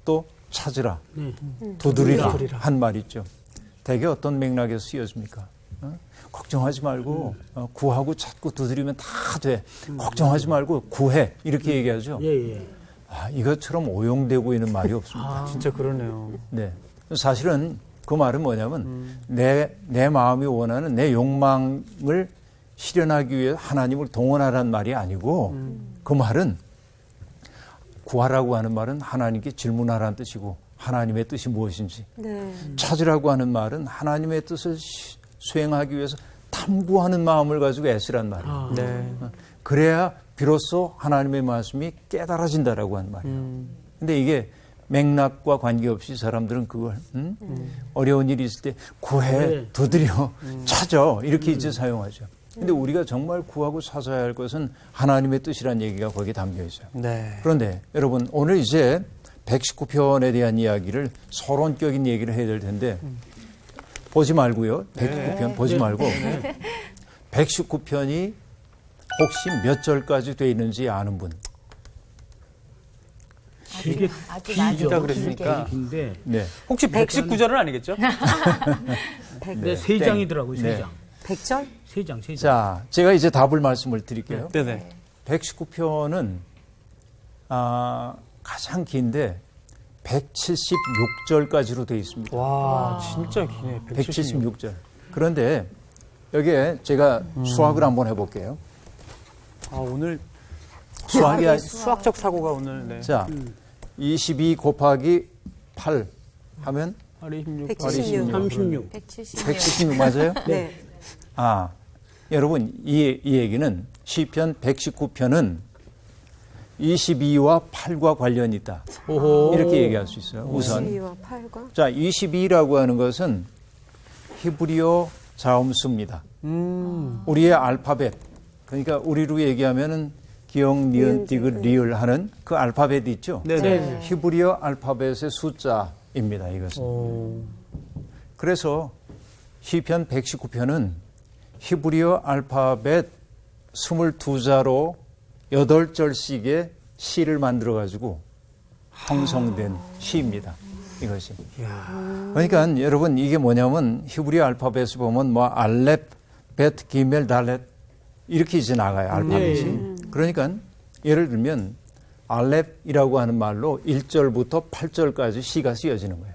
또 찾으라 두드리라 한 말 있죠. 대개 어떤 맥락에서 쓰여집니까? 걱정하지 말고 구하고 찾고 두드리면 다 돼. 걱정하지 말고 구해. 이렇게 얘기하죠. 예, 예. 이것처럼 오용되고 있는 말이 없습니다. 진짜 그러네요. 네. 사실은 그 말은 뭐냐면 내 마음이 원하는 내 욕망을 실현하기 위해 하나님을 동원하라는 말이 아니고 그 말은 구하라고 하는 말은 하나님께 질문하라는 뜻이고 하나님의 뜻이 무엇인지 네. 찾으라고 하는 말은 하나님의 뜻을 수행하기 위해서 탐구하는 마음을 가지고 애쓰란 말이에요. 네. 그래야 비로소 하나님의 말씀이 깨달아진다라고 하는 말이에요. 근데 이게 맥락과 관계없이 사람들은 그걸 어려운 일이 있을 때 구해, 두드려, 찾아 이렇게 이제 사용하죠. 근데 우리가 정말 구하고 찾아야 할 것은 하나님의 뜻이라는 얘기가 거기에 담겨 있어요. 네. 그런데 여러분 오늘 이제 119편에 대한 이야기를 서론격인 얘기를 해야 될 텐데 보지 말고요. 119편 보지 말고 119편이 혹시 몇 절까지 돼 있는지 아는 분? 되게 아주 길다 그랬으니까. 긴데 네. 혹시 119절은 아니겠죠? 네, 세 장이더라고요. 세 네. 장. 100절? 세 장, 세 장. 자, 제가 이제 답을 말씀을 드릴게요. 네네. 119편은 가장 긴데 176절까지로 되어 있습니다. 와, 진짜 기네. 176절. 그런데 여기에 제가 수학을 한번 해볼게요. 오늘 수학이 수학적 사고가 오늘. 네. 자, 22 곱하기 8 하면 26, 176. 36. 176 맞아요? 네. 여러분 이 얘기는 시편 119편은 22와 8과 관련이 있다. 오호. 이렇게 얘기할 수 있어요. 우선 22와 8과 자, 22라고 하는 것은 히브리어 자음수입니다. 우리의 알파벳. 그러니까 우리로 얘기하면은 기역, 니은, 디귿, 리을 하는 그 알파벳이 있죠. 네네. 히브리어 알파벳의 숫자입니다. 이것은. 그래서 시편 119편은 히브리어 알파벳 22자로 8절씩의 시를 만들어 가지고 형성된 시입니다. 이것이. 그러니까 여러분 이게 뭐냐면 히브리어 알파벳을 보면 뭐 알렙, 베트, 기멜, 달렛 이렇게 이제 나가요. 알파벳이. 그러니까 예를 들면 알렙이라고 하는 말로 1절부터 8절까지 시가 쓰여지는 거예요.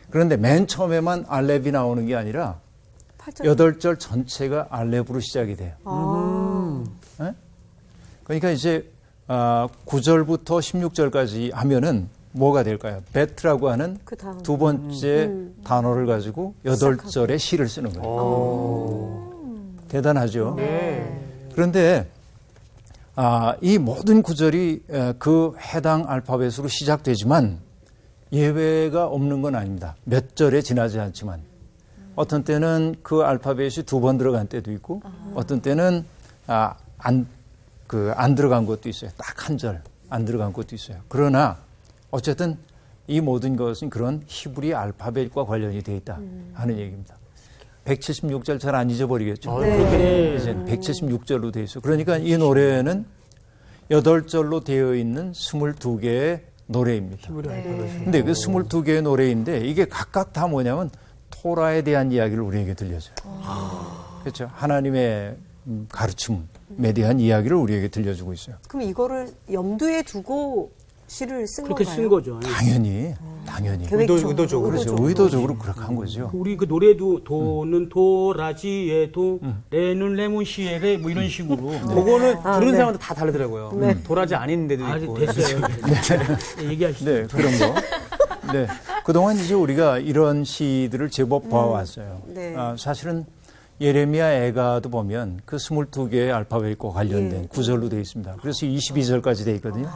그런데 맨 처음에만 알렙이 나오는 게 아니라 8절. 8절 전체가 알렙으로 시작이 돼요. 네? 그러니까 이제 9절부터 16절까지 하면은 뭐가 될까요? 베트라고 하는 그 다음. 두 번째 단어를 가지고 8절의 시를 쓰는 거예요. 대단하죠? 그런데 이 모든 구절이 그 해당 알파벳으로 시작되지만 예외가 없는 건 아닙니다. 몇 절에 지나지 않지만 어떤 때는 그 알파벳이 2번 들어간 때도 있고 어떤 때는 안 들어간 것도 있어요. 딱 한 절 안 들어간 것도 있어요. 그러나 어쨌든 이 모든 것은 그런 히브리 알파벳과 관련이 되어 있다 하는 얘기입니다. 176절 잘 안 잊어버리겠죠. 네. 이제 176절로 되어 있어요. 그러니까 이 노래는 8절로 되어 있는 22개의 노래입니다. 근데 그 22개의 노래인데 이게 각각 다 뭐냐면 토라에 대한 이야기를 우리에게 들려줘요. 그렇죠. 하나님의 가르침에 대한 이야기를 우리에게 들려주고 있어요. 그럼 이거를 염두에 두고 시를 쓴 그렇게 건가요? 쓴 거죠. 당연히. 계획적으로. 의도적으로. 그렇죠. 의도적으로 그렇게 한 거죠. 우리 그 노래도 도는 도라지에 도, 레는 레몬시에레 뭐 이런 식으로. 그거는 들은 네. 사람마다 다 다르더라고요. 도라지 아닌 데도 아직 있고. 됐어요. 네. 얘기하시죠. 네, 그런 거. 네. 그동안 이제 우리가 이런 시들을 제법 봐왔어요. 네. 사실은 예레미야 애가도 보면 그 22개의 알파벳과 관련된 구절로 되어 있습니다. 그래서 22절까지 되어 있거든요.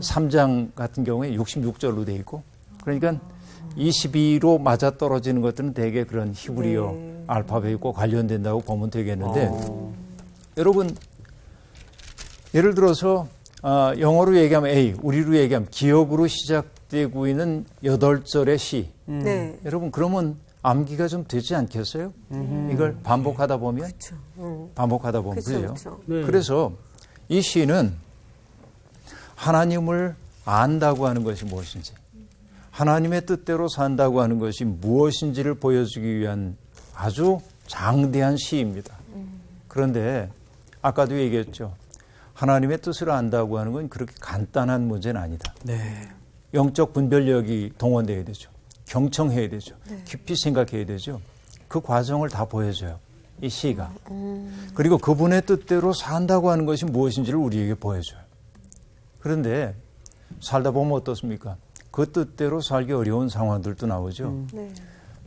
3장 같은 경우에 66절로 되어 있고 그러니까 22로 맞아떨어지는 것들은 대개 그런 히브리어 알파벳과 관련된다고 보면 되겠는데 여러분 예를 들어서 영어로 얘기하면 A, 우리로 얘기하면 기억으로 시작되고 있는 8절의 시 네. 여러분 그러면 암기가 좀 되지 않겠어요? 이걸 반복하다 보면 반복하다 보면 그쵸, 그래요. 그쵸. 네. 그래서 이 시는 하나님을 안다고 하는 것이 무엇인지 하나님의 뜻대로 산다고 하는 것이 무엇인지를 보여주기 위한 아주 장대한 시입니다. 그런데 아까도 얘기했죠. 하나님의 뜻을 안다고 하는 건 그렇게 간단한 문제는 아니다. 네. 영적 분별력이 동원돼야 되죠. 경청해야 되죠. 깊이 생각해야 되죠. 그 과정을 다 보여줘요. 이 시가. 그리고 그분의 뜻대로 산다고 하는 것이 무엇인지를 우리에게 보여줘요. 그런데 살다 보면 어떻습니까? 그 뜻대로 살기 어려운 상황들도 나오죠. 네.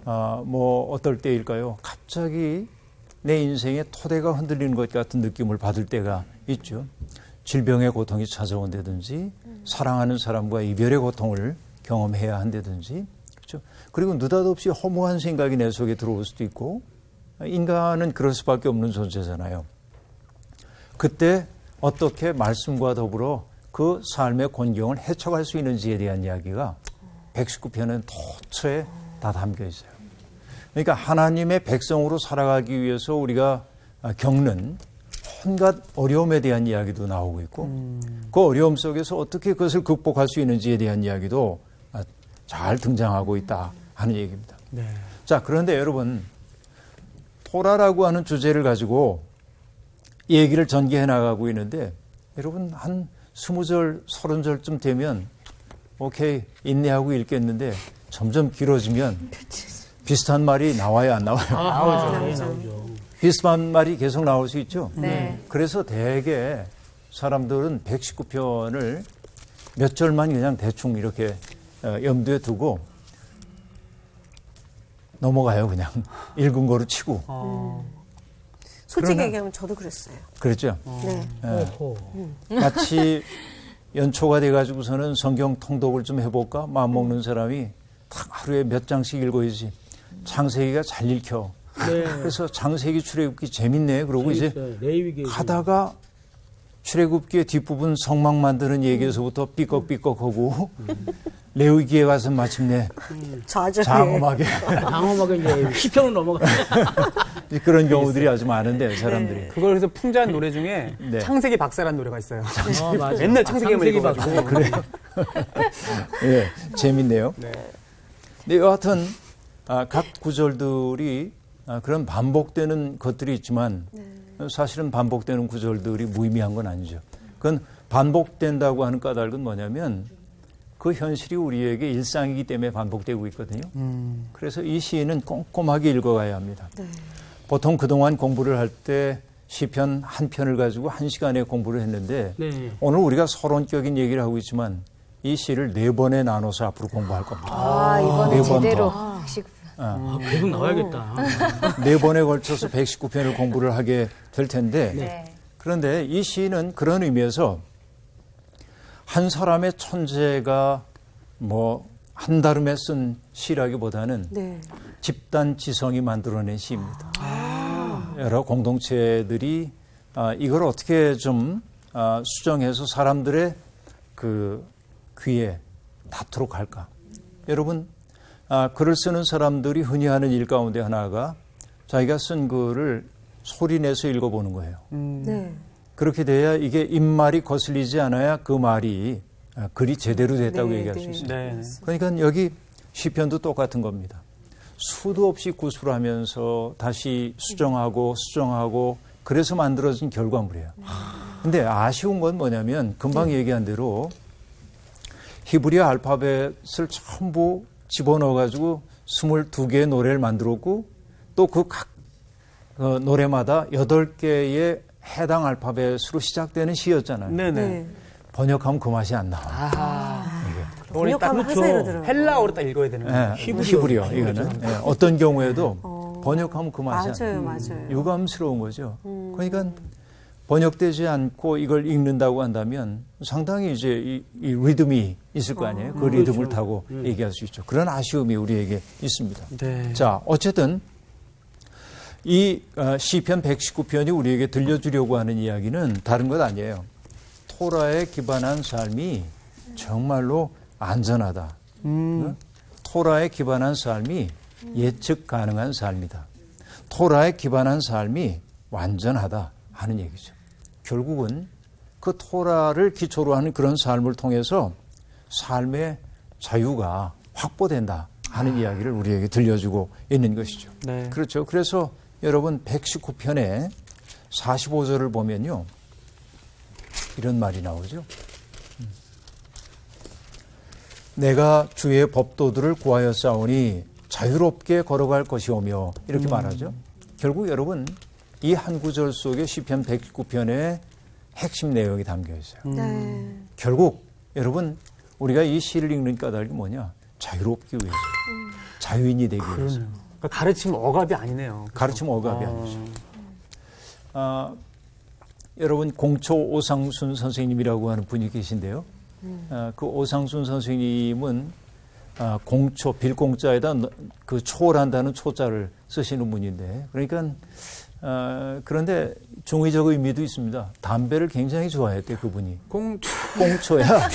뭐 어떨 때일까요? 갑자기 내 인생의 토대가 흔들리는 것 같은 느낌을 받을 때가 있죠. 질병의 고통이 찾아온다든지 사랑하는 사람과 이별의 고통을 경험해야 한다든지 그렇죠. 그리고 느닷없이 허무한 생각이 내 속에 들어올 수도 있고 인간은 그럴 수밖에 없는 존재잖아요. 그때 어떻게 말씀과 더불어 그 삶의 곤경을 헤쳐갈 수 있는지에 대한 이야기가 119편은 도처에 다 담겨 있어요. 그러니까 하나님의 백성으로 살아가기 위해서 우리가 겪는 온갖 어려움에 대한 이야기도 나오고 있고 그 어려움 속에서 어떻게 그것을 극복할 수 있는지에 대한 이야기도 잘 등장하고 있다 하는 얘기입니다. 네. 자, 그런데 여러분 토라라고 하는 주제를 가지고 얘기를 전개해 나가고 있는데 여러분 한 20절, 30절쯤 되면 오케이 인내하고 읽겠는데 점점 길어지면 비슷한 말이 나와요, 안 나와요? 나오죠. 비슷한 말이 계속 나올 수 있죠. 네. 그래서 대개 사람들은 119편을 몇 절만 그냥 대충 이렇게 염두에 두고 넘어가요, 그냥. 읽은 거로 치고. 솔직히 그러나- 얘기하면 저도 그랬어요. 그랬죠. 네. 마치 연초가 돼가지고서는 성경 통독을 좀 해볼까? 마음먹는 사람이 딱 하루에 몇 장씩 읽어야지. 창세기가 잘 읽혀. 네. 그래서 창세기 출애굽기 재밌네. 그러고 이제 레위기 가다가 출애굽기의 뒷부분 성막 만드는 얘기에서부터 삐걱삐걱하고 레위기에 가서 마침내 좌절해. 장엄하게 방어막에 이제 시편으로 넘어가. 그런 경우들이 아주 많은데 사람들이. 그걸 그래서 풍자한 노래 중에 네. 창세기 박사라는 노래가 있어요. 맞아. 맨날 창세기만 읽어가지고. 박사. 그래. 예, 재밌네요. 네. 네, 여하튼 각 구절들이 그런 반복되는 것들이 있지만 사실은 반복되는 구절들이 무의미한 건 아니죠. 그건 반복된다고 하는 까닭은 뭐냐면 그 현실이 우리에게 일상이기 때문에 반복되고 있거든요. 그래서 이 시인은 꼼꼼하게 읽어가야 합니다. 보통 그동안 공부를 할 때 시편 한 편을 가지고 1시간에 공부를 했는데 네. 오늘 우리가 서론격인 얘기를 하고 있지만 이 시를 4번에 나눠서 앞으로 공부할 겁니다. 아, 이번에 네 번 제대로. 계속 나와야겠다. 4번에 걸쳐서 119편을 공부를 하게 될 텐데 네. 그런데 이 시는 그런 의미에서 한 사람의 천재가 뭐 한다름에 쓴 시라기보다는 네. 집단 지성이 만들어낸 시입니다. 여러 공동체들이 이걸 어떻게 좀 수정해서 사람들의 그 귀에 닿도록 할까? 여러분, 글을 쓰는 사람들이 흔히 하는 일 가운데 하나가 자기가 쓴 글을 소리내서 읽어보는 거예요. 네. 그렇게 돼야 이게 입말이 거슬리지 않아야 그 말이 글이 제대로 됐다고 네, 얘기할 네. 수 있어요. 네. 그러니까 여기 시편도 똑같은 겁니다. 수도 없이 구술하면서 다시 수정하고 그래서 만들어진 결과물이에요. 근데 아쉬운 건 뭐냐면 금방 얘기한 대로 히브리어 알파벳을 전부 집어넣어가지고 22개의 노래를 만들었고 또 그 각 노래마다 8개의 해당 알파벳으로 시작되는 시였잖아요. 네네. 네. 번역하면 그 맛이 안 나와. 번역하면 그렇죠. 회사로 들어요. 헬라어로 딱 읽어야 되는 거예요. 히브리어 이거는. 예, 어떤 경우에도 번역하면 그 맛이 안 나와. 맞아요. 유감스러운 거죠. 그러니까 번역되지 않고 이걸 읽는다고 한다면 상당히 이제 이 리듬이 있을 거 아니에요. 그 리듬을 타고 얘기할 수 있죠. 그런 아쉬움이 우리에게 있습니다. 네. 자, 어쨌든 이 시편 119편이 우리에게 들려주려고 하는 이야기는 다른 것 아니에요. 토라에 기반한 삶이 정말로 안전하다. 토라에 기반한 삶이 예측 가능한 삶이다. 토라에 기반한 삶이 완전하다 하는 얘기죠. 결국은 그 토라를 기초로 하는 그런 삶을 통해서 삶의 자유가 확보된다 하는 이야기를 우리에게 들려주고 있는 것이죠. 네. 그렇죠. 그래서 여러분 119편에 45절을 보면요. 이런 말이 나오죠. 내가 주의 법도들을 구하여 싸우니 자유롭게 걸어갈 것이오며 이렇게 말하죠. 결국 여러분 이 한 구절 속에 시편 119편의 핵심 내용이 담겨 있어요. 네. 결국 여러분 우리가 이 시를 읽는 까닭이 뭐냐? 자유롭기 위해서. 자유인이 되기 위해서. 그러니까 가르침 억압이 아니네요. 가르침 억압이 아니죠. 여러분 공초 오상순 선생님이라고 하는 분이 계신데요. 그 오상순 선생님은 공초 빌공자에다 그 초월한다는 초자를 쓰시는 분인데 그러니까 그런데 중의적 의미도 있습니다. 담배를 굉장히 좋아했대요 그분이. 공초야.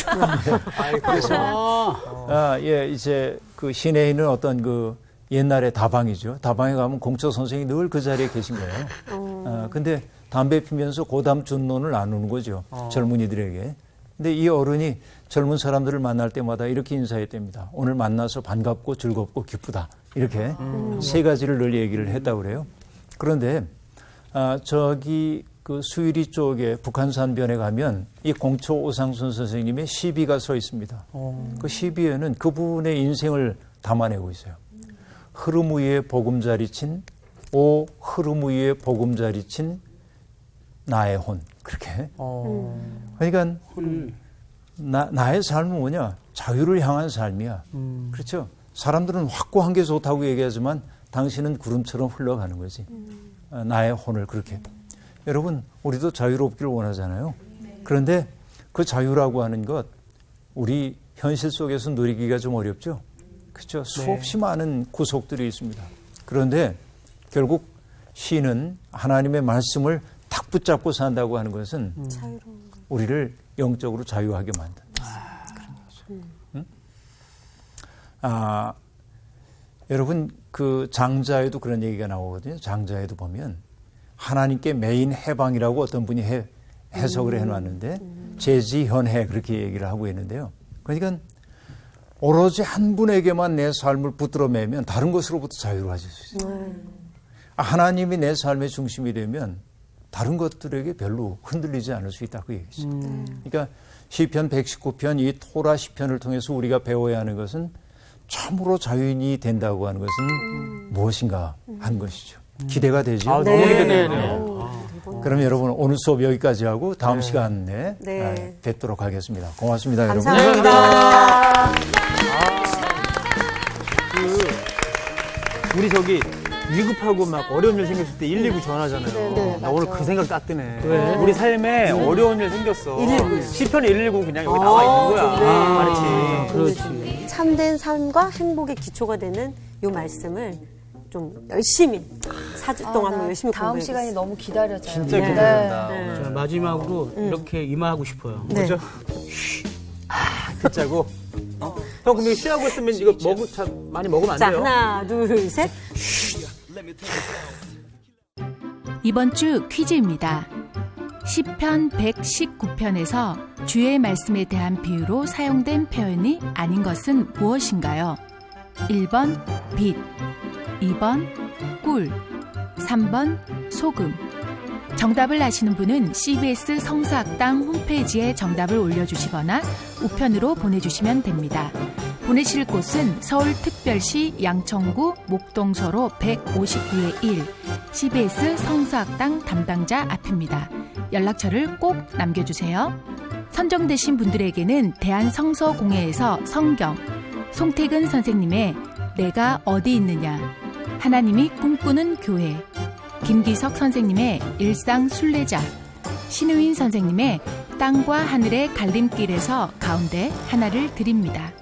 그래서 예 이제 그 시내에 있는 어떤 그 옛날에 다방이죠. 다방에 가면 공초 선생이 늘 그 자리에 계신 거예요. 근데 담배 피면서 고담 준론을 나누는 거죠. 젊은이들에게. 근데 이 어른이 젊은 사람들을 만날 때마다 이렇게 인사했답니다. 오늘 만나서 반갑고 즐겁고 기쁘다. 이렇게 세 가지를 늘 얘기를 했다고 그래요. 그런데 저기 그 수유리 쪽에 북한산변에 가면 이 공초 오상순 선생님의 시비가 서 있습니다. 그 시비에는 그분의 인생을 담아내고 있어요. 흐름 위에 보금자리친 오 흐름 위에 보금자리친 나의 혼 그렇게. 그러니까 나의 삶은 뭐냐? 자유를 향한 삶이야. 그렇죠? 사람들은 확고한 게 좋다고 얘기하지만 당신은 구름처럼 흘러가는 거지. 나의 혼을 그렇게. 여러분 우리도 자유롭기를 원하잖아요. 그런데 그 자유라고 하는 것 우리 현실 속에서 누리기가 좀 어렵죠. 그렇죠? 수없이 많은 구속들이 있습니다. 그런데 결국 시는 하나님의 말씀을 탁 붙잡고 산다고 하는 것은 우리를 영적으로 자유하게 만든다. 그런 거죠. 여러분 그 장자에도 그런 얘기가 나오거든요. 장자에도 보면 하나님께 매인 해방이라고 어떤 분이 해석을 해놨는데 재지현해 그렇게 얘기를 하고 있는데요. 그러니까 오로지 한 분에게만 내 삶을 붙들어 매면 다른 것으로부터 자유를 가질 수 있어요. 하나님이 내 삶의 중심이 되면 다른 것들에게 별로 흔들리지 않을 수 있다 그 얘기죠. 그러니까 시편 119편 이 토라 시편을 통해서 우리가 배워야 하는 것은 참으로 자유인이 된다고 하는 것은 무엇인가 하는 것이죠. 기대가 되죠. 너무 기대되네요. 그럼 여러분 오늘 수업 여기까지 하고 다음 시간에 뵙도록 하겠습니다. 고맙습니다. 감사합니다. 우리 저기 위급하고 막 어려운 일 생겼을 때 119 전화하잖아요. 네, 나 오늘 맞아. 그 생각 딱 드네. 왜? 우리 삶에 어려운 일 생겼어. 119. 시편에 119 그냥 여기 나와 있는 거야. 그렇지. 참된 삶과 행복의 기초가 되는 이 말씀을 좀 열심히 4주 동안 열심히 다음 공부해야겠어요. 시간이 너무 기다려져요. 진짜 기대된다. 네. 자, 마지막으로 이렇게 임하고 싶어요. 네. 그죠? 듣자고. 형 근데 쉬하고 있으면 이거 많이 먹으면 안 자, 돼요. 하나, 둘, 셋. 이번 주 퀴즈입니다. 시편 119편에서 주의 말씀에 대한 비유로 사용된 표현이 아닌 것은 무엇인가요? 1번 빛, 2번 꿀, 3번 소금. 정답을 아시는 분은 CBS 성서학당 홈페이지에 정답을 올려주시거나 우편으로 보내주시면 됩니다. 보내실 곳은 서울특별시 양천구 목동서로 159-1 CBS 성서학당 담당자 앞입니다. 연락처를 꼭 남겨주세요. 선정되신 분들에게는 대한성서공회에서 성경, 송태근 선생님의 내가 어디 있느냐, 하나님이 꿈꾸는 교회, 김기석 선생님의 일상 순례자, 신우인 선생님의 땅과 하늘의 갈림길에서 가운데 하나를 드립니다.